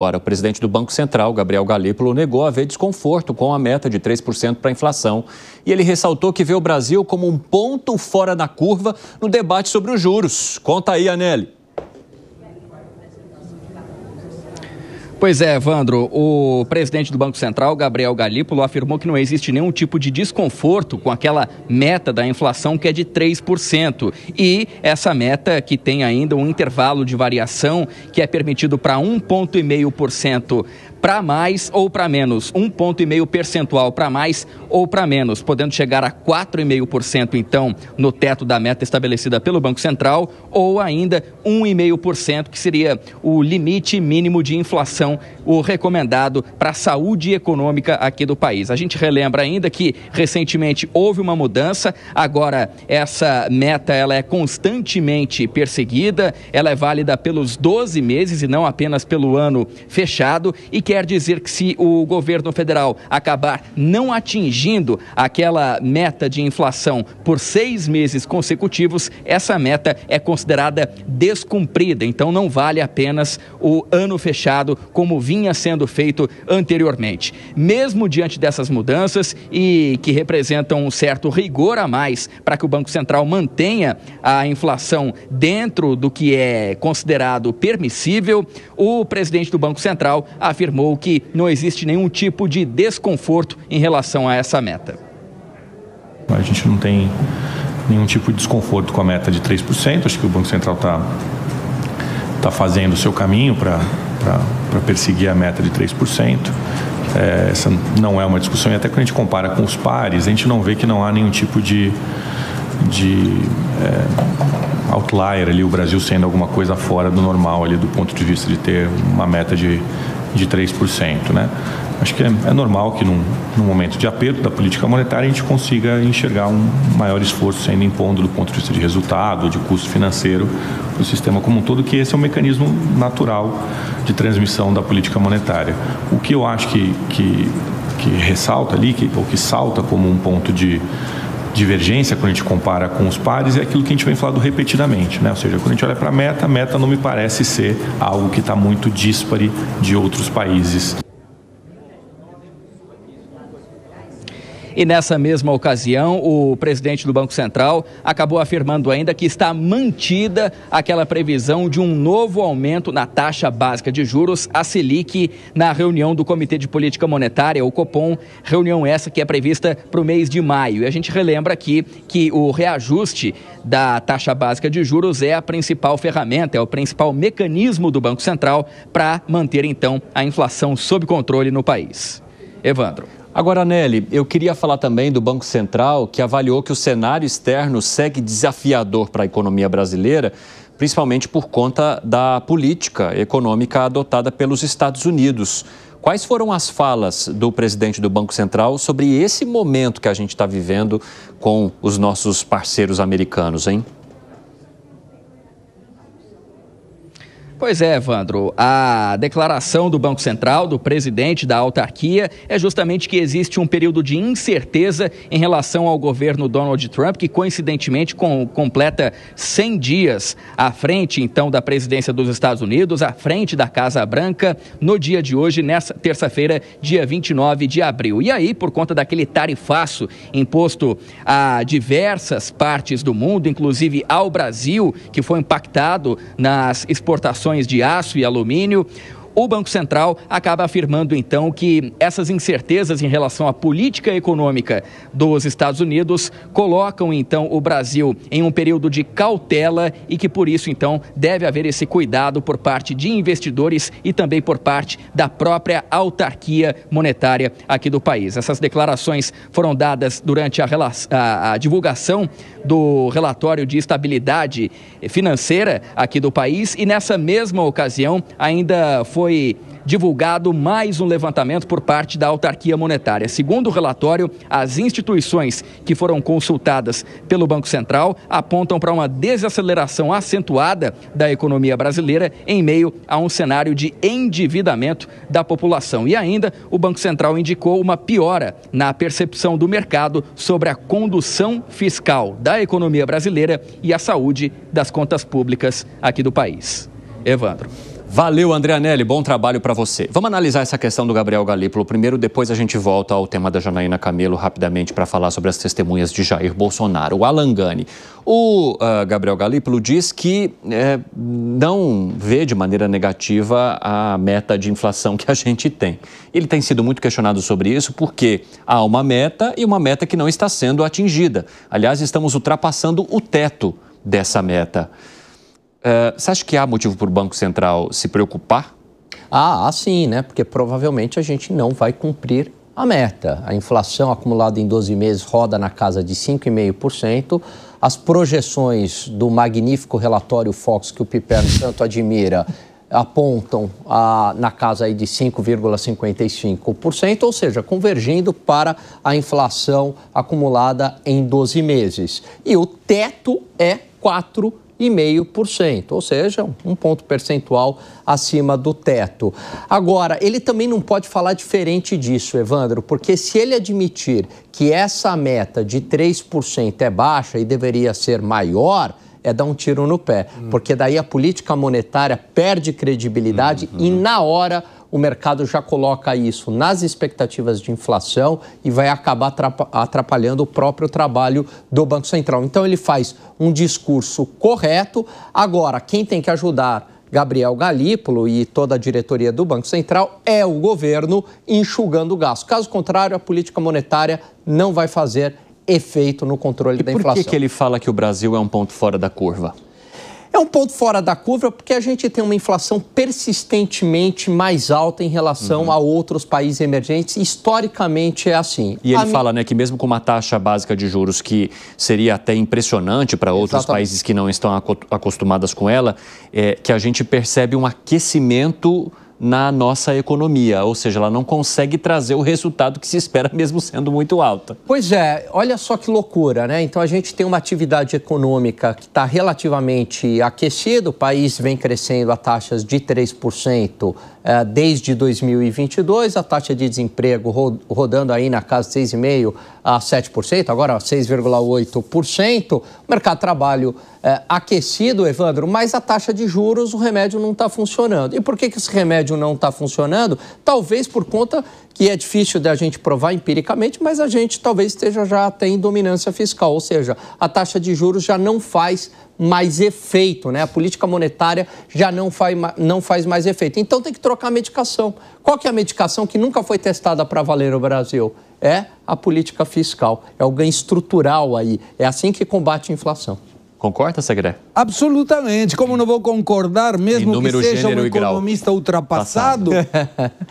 Agora, o presidente do Banco Central, Gabriel Galípolo, negou haver desconforto com a meta de 3% para a inflação. E ele ressaltou que vê o Brasil como um ponto fora da curva no debate sobre os juros. Conta aí, Anelli. Pois é, Evandro, o presidente do Banco Central, Gabriel Galípolo, afirmou que não existe nenhum tipo de desconforto com aquela meta da inflação que é de 3%. E essa meta que tem ainda um intervalo de variação que é permitido para 1,5% para mais ou para menos, 1,5 percentual para mais ou para menos, podendo chegar a 4,5% então no teto da meta estabelecida pelo Banco Central, ou ainda 1,5%, que seria o limite mínimo de inflação, o recomendado para a saúde econômica aqui do país. A gente relembra ainda que recentemente houve uma mudança, agora essa meta ela é constantemente perseguida, ela é válida pelos 12 meses e não apenas pelo ano fechado, e quer dizer que se o governo federal acabar não atingindo aquela meta de inflação por 6 meses consecutivos, essa meta é considerada descumprida. Então não vale apenas o ano fechado como vinha sendo feito anteriormente. Mesmo diante dessas mudanças e que representam um certo rigor a mais para que o Banco Central mantenha a inflação dentro do que é considerado permissível, o presidente do Banco Central afirmou que não existe nenhum tipo de desconforto em relação a essa meta. A gente não tem nenhum tipo de desconforto com a meta de 3%. Acho que o Banco Central está fazendo o seu caminho para perseguir a meta de 3%. Essa não é uma discussão, e até quando a gente compara com os pares, a gente não vê que não há nenhum tipo de outlier ali, o Brasil sendo alguma coisa fora do normal ali do ponto de vista de ter uma meta de 3%, né? Acho que é normal que num momento de aperto da política monetária a gente consiga enxergar um maior esforço sendo impondo do ponto de vista de resultado, de custo financeiro para o sistema como um todo, que esse é um mecanismo natural de transmissão da política monetária. O que eu acho que ressalta ali, ou que salta como um ponto de divergência quando a gente compara com os pares, é aquilo que a gente vem falando repetidamente, né? Ou seja, quando a gente olha para a meta não me parece ser algo que está muito díspare de outros países. E nessa mesma ocasião, o presidente do Banco Central acabou afirmando ainda que está mantida aquela previsão de um novo aumento na taxa básica de juros, a Selic, na reunião do Comitê de Política Monetária, o Copom, reunião essa que é prevista para o mês de maio. E a gente relembra aqui que o reajuste da taxa básica de juros é a principal ferramenta, é o principal mecanismo do Banco Central para manter, então, a inflação sob controle no país. Evandro. Agora, Anelli, eu queria falar também do Banco Central, que avaliou que o cenário externo segue desafiador para a economia brasileira, principalmente por conta da política econômica adotada pelos Estados Unidos. Quais foram as falas do presidente do Banco Central sobre esse momento que a gente está vivendo com os nossos parceiros americanos, hein? Pois é, Evandro, a declaração do Banco Central, do presidente da autarquia, é justamente que existe um período de incerteza em relação ao governo Donald Trump, que coincidentemente completa 100 dias à frente, então, da presidência dos Estados Unidos, à frente da Casa Branca, no dia de hoje, nessa terça-feira, dia 29 de abril. E aí, por conta daquele tarifaço imposto a diversas partes do mundo, inclusive ao Brasil, que foi impactado nas exportações de aço e alumínio, o Banco Central acaba afirmando, então, que essas incertezas em relação à política econômica dos Estados Unidos colocam, então, o Brasil em um período de cautela e que, por isso, então, deve haver esse cuidado por parte de investidores e também por parte da própria autarquia monetária aqui do país. Essas declarações foram dadas durante a divulgação do relatório de estabilidade financeira aqui do país e, nessa mesma ocasião, ainda foi divulgado mais um levantamento por parte da autarquia monetária. Segundo o relatório, as instituições que foram consultadas pelo Banco Central apontam para uma desaceleração acentuada da economia brasileira em meio a um cenário de endividamento da população. E ainda, o Banco Central indicou uma piora na percepção do mercado sobre a condução fiscal da economia brasileira e a saúde das contas públicas aqui do país. Evandro. Valeu, André Anelli, bom trabalho para você. Vamos analisar essa questão do Gabriel Galípolo primeiro, depois a gente volta ao tema da Janaína Camelo rapidamente para falar sobre as testemunhas de Jair Bolsonaro. O Alan Gani. O Gabriel Galípolo diz que não vê de maneira negativa a meta de inflação que a gente tem. Ele tem sido muito questionado sobre isso porque há uma meta e uma meta que não está sendo atingida. Aliás, estamos ultrapassando o teto dessa meta. Você acha que há motivo para o Banco Central se preocupar? Sim, né? Porque provavelmente a gente não vai cumprir a meta. A inflação acumulada em 12 meses roda na casa de 5,5%. As projeções do magnífico relatório Fox, que o Piperno tanto admira, apontam na casa aí de 5,55%, ou seja, convergindo para a inflação acumulada em 12 meses. E o teto é 4,5%, ou seja, um ponto percentual acima do teto. Agora, ele também não pode falar diferente disso, Evandro, porque se ele admitir que essa meta de 3% é baixa e deveria ser maior, é dar um tiro no pé, porque daí a política monetária perde credibilidade e na hora o mercado já coloca isso nas expectativas de inflação e vai acabar atrapalhando o próprio trabalho do Banco Central. Então ele faz um discurso correto. Agora, quem tem que ajudar Gabriel Galípolo e toda a diretoria do Banco Central é o governo enxugando o gasto. Caso contrário, a política monetária não vai fazer efeito no controle da inflação. Por que ele fala que o Brasil é um ponto fora da curva? É um ponto fora da curva porque a gente tem uma inflação persistentemente mais alta em relação a outros países emergentes. Historicamente é assim. E ele fala, né, que mesmo com uma taxa básica de juros que seria até impressionante para outros países que não estão acostumados com ela, que a gente percebe um aquecimento na nossa economia, ou seja, ela não consegue trazer o resultado que se espera mesmo sendo muito alta. Pois é, olha só que loucura, né? Então a gente tem uma atividade econômica que está relativamente aquecida, o país vem crescendo a taxas de 3% desde 2022, a taxa de desemprego rodando aí na casa de 6,5% a 7%, agora 6,8%, o mercado de trabalho aquecido, Evandro, mas a taxa de juros, o remédio não está funcionando. E por que esse remédio não está funcionando? Talvez por conta que é difícil da gente provar empiricamente, mas a gente talvez esteja já até em dominância fiscal, ou seja, a taxa de juros já não faz mais efeito, né? A política monetária já não faz mais efeito. Então tem que trocar a medicação. Qual que é a medicação que nunca foi testada para valer no Brasil? É a política fiscal, é o ganho estrutural aí, é assim que combate a inflação. Concorda, Segré? Absolutamente. Como não vou concordar, mesmo número, que seja um economista ultrapassado,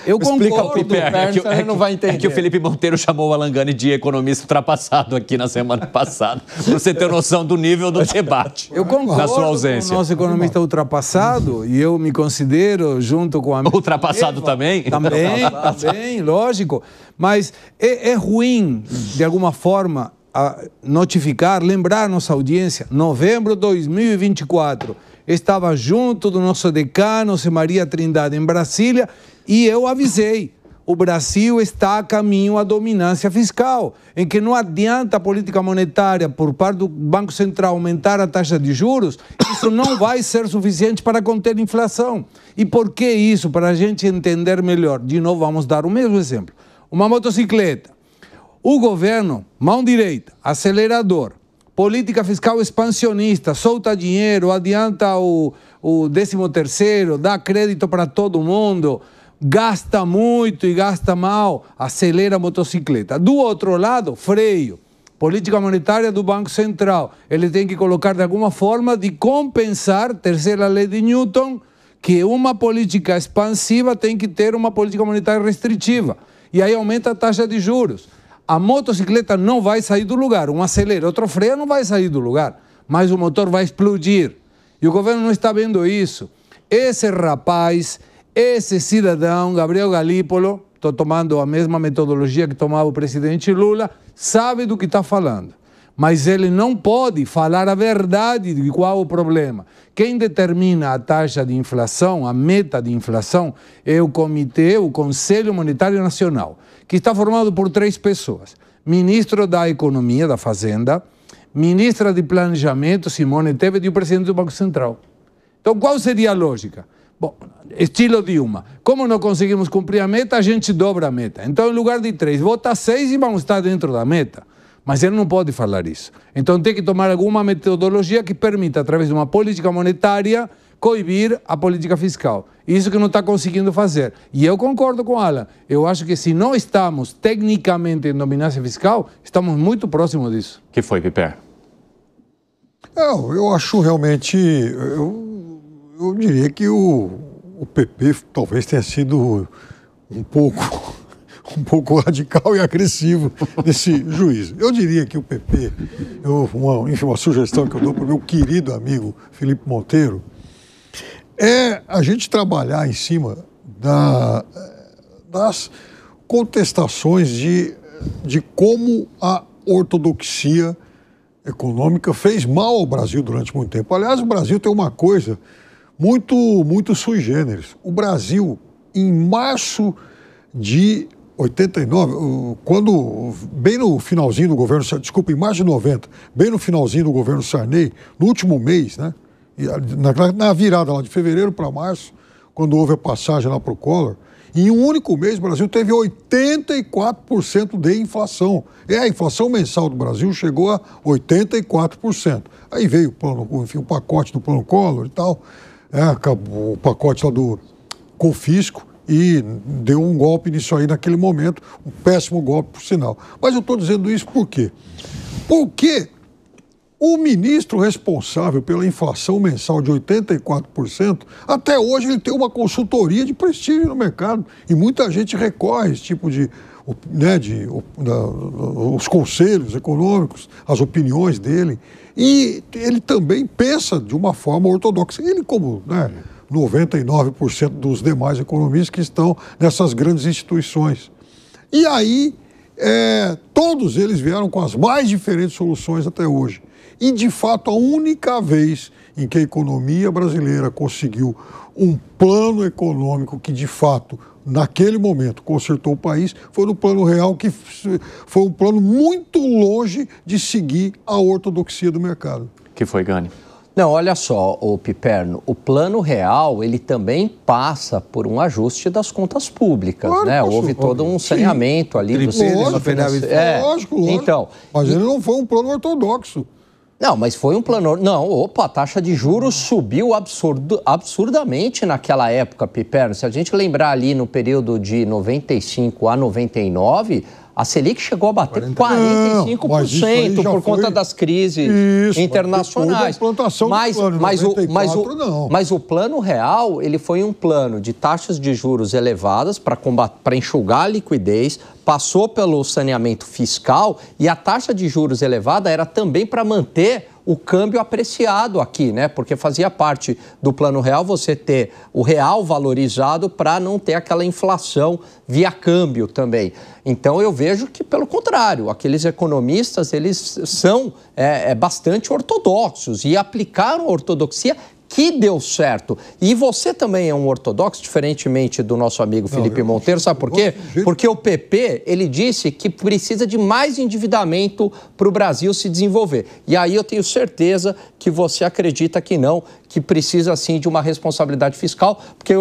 eu concordo. Explica o Piperno, não vai entender. É que o Felipe Monteiro chamou o Alan Gani de economista ultrapassado aqui na semana passada, para você ter noção do nível do debate. Eu concordo na sua ausência. Com o nosso economista ultrapassado, e eu me considero, junto com a minha... Ultrapassado também? Também, lógico. Mas é ruim, de alguma forma, lembrar nossa audiência, novembro de 2024, estava junto do nosso decano, José Maria Trindade, em Brasília, e eu avisei, o Brasil está a caminho à dominância fiscal, em que não adianta a política monetária por parte do Banco Central aumentar a taxa de juros, isso não vai ser suficiente para conter a inflação. E por que isso? Para a gente entender melhor. De novo, vamos dar o mesmo exemplo. Uma motocicleta. O governo, mão direita, acelerador, política fiscal expansionista, solta dinheiro, adianta o 13º, dá crédito para todo mundo, gasta muito e gasta mal, acelera a motocicleta. Do outro lado, freio, política monetária do Banco Central. Ele tem que colocar de alguma forma de compensar, terceira lei de Newton, que uma política expansiva tem que ter uma política monetária restritiva. E aí aumenta a taxa de juros. A motocicleta não vai sair do lugar. Um acelera, outro freia, não vai sair do lugar. Mas o motor vai explodir. E o governo não está vendo isso. Esse rapaz, esse cidadão, Gabriel Galípolo, estou tomando a mesma metodologia que tomava o presidente Lula, sabe do que está falando. Mas ele não pode falar a verdade de qual o problema. Quem determina a taxa de inflação, a meta de inflação, é o Comitê, o Conselho Monetário Nacional, que está formado por 3 pessoas. Ministro da Economia, da Fazenda, ministra de Planejamento, Simone Tebet, e o presidente do Banco Central. Então, qual seria a lógica? Bom, estilo Dilma. Como não conseguimos cumprir a meta, a gente dobra a meta. Então, em lugar de 3, vota 6 e vamos estar dentro da meta. Mas ele não pode falar isso. Então, tem que tomar alguma metodologia que permita, através de uma política monetária, coibir a política fiscal. Isso que não está conseguindo fazer. E eu concordo com Alan. Eu acho que se não estamos tecnicamente em dominância fiscal, estamos muito próximos disso. Que foi, Piper? Eu acho realmente... Eu diria que o PP talvez tenha sido um pouco radical e agressivo nesse juízo. Eu diria que o PP, uma sugestão que eu dou para o meu querido amigo Felipe Monteiro, é a gente trabalhar em cima das contestações de como a ortodoxia econômica fez mal ao Brasil durante muito tempo. Aliás, o Brasil tem uma coisa muito sui generis. O Brasil, em março de 89, bem no finalzinho do governo, em março de 90, bem no finalzinho do governo Sarney, no último mês, né? Na virada lá de fevereiro para março, quando houve a passagem lá para o Collor, em um único mês o Brasil teve 84% de inflação. A inflação mensal do Brasil chegou a 84%. Aí veio o pacote do plano Collor e tal, o pacote lá do confisco, e deu um golpe nisso aí naquele momento, um péssimo golpe, por sinal. Mas eu estou dizendo isso por quê? Porque o ministro responsável pela inflação mensal de 84%, até hoje ele tem uma consultoria de prestígio no mercado. E muita gente recorre a esse tipo os conselhos econômicos, as opiniões dele. E ele também pensa de uma forma ortodoxa. Ele, como 99% dos demais economistas que estão nessas grandes instituições. E aí, todos eles vieram com as mais diferentes soluções até hoje. E, de fato, a única vez em que a economia brasileira conseguiu um plano econômico que, de fato, naquele momento, consertou o país, foi no Plano Real, que foi um plano muito longe de seguir a ortodoxia do mercado. Que foi, Gani? Não, olha só, Piperno, o Plano Real, ele também passa por um ajuste das contas públicas, claro, né? Houve todo um saneamento ali do sistema financeiro. Lógico. Então, mas ele não foi um plano ortodoxo. Não, mas foi um plano... Não, a taxa de juros subiu absurdamente naquela época, Piperno. Se a gente lembrar ali no período de 95 a 99... A Selic chegou a bater 45% por conta das crises internacionais. Mas o Plano Real, ele foi um plano de taxas de juros elevadas para enxugar a liquidez, passou pelo saneamento fiscal e a taxa de juros elevada era também para manter o câmbio apreciado aqui, né? Porque fazia parte do Plano Real você ter o real valorizado para não ter aquela inflação via câmbio também. Então eu vejo que, pelo contrário, aqueles economistas, eles são bastante ortodoxos e aplicaram a ortodoxia que deu certo. E você também é um ortodoxo, diferentemente do nosso amigo Felipe Monteiro, sabe por quê? Porque o PP, ele disse que precisa de mais endividamento para o Brasil se desenvolver. E aí eu tenho certeza que você acredita que não, que precisa sim de uma responsabilidade fiscal, porque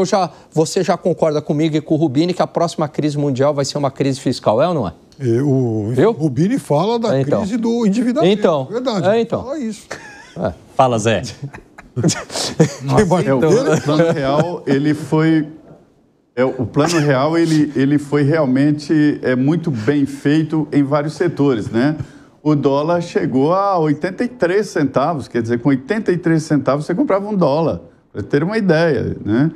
você já concorda comigo e com o Rubini que a próxima crise mundial vai ser uma crise fiscal, é ou não é? O Rubini fala da crise do endividamento. Então, verdade. Fala isso. Fala, Zé. O Plano Real, ele foi... o Plano Real, ele foi realmente muito bem feito em vários setores, né? O dólar chegou a 83 centavos, quer dizer, com 83 centavos você comprava um dólar, para ter uma ideia, né?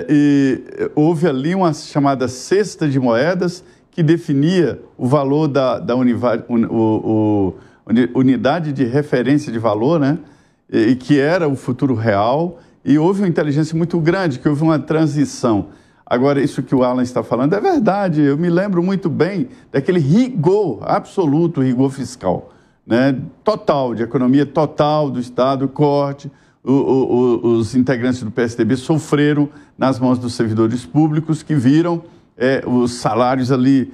E houve ali uma chamada cesta de moedas que definia o valor da unidade de referência de valor, né? E que era o futuro real, e houve uma inteligência muito grande, que houve uma transição. Agora, isso que o Alan está falando é verdade, eu me lembro muito bem daquele rigor, absoluto rigor fiscal, né? Total, de economia total do Estado, corte. Os integrantes do PSDB sofreram nas mãos dos servidores públicos que viram os salários ali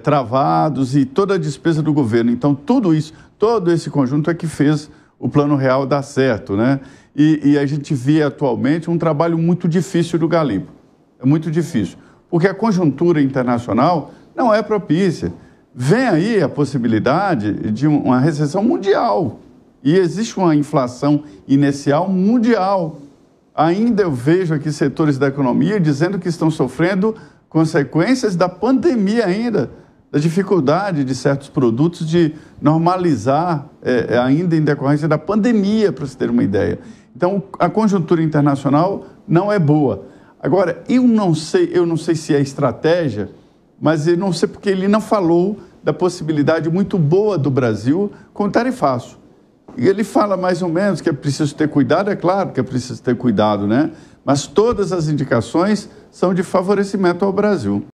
travados e toda a despesa do governo. Então, tudo isso, todo esse conjunto é que fez o Plano Real dar certo, né? E a gente vê atualmente um trabalho muito difícil do Galipo. É muito difícil, porque a conjuntura internacional não é propícia. Vem aí a possibilidade de uma recessão mundial e existe uma inflação inicial mundial. Ainda eu vejo aqui setores da economia dizendo que estão sofrendo consequências da pandemia ainda, da dificuldade de certos produtos de normalizar ainda em decorrência da pandemia, para você ter uma ideia. Então, a conjuntura internacional não é boa. Agora, eu não sei se é estratégia, mas eu não sei porque ele não falou da possibilidade muito boa do Brasil com o tarifaço. E ele fala mais ou menos que é preciso ter cuidado, é claro que é preciso ter cuidado, né? Mas todas as indicações são de favorecimento ao Brasil.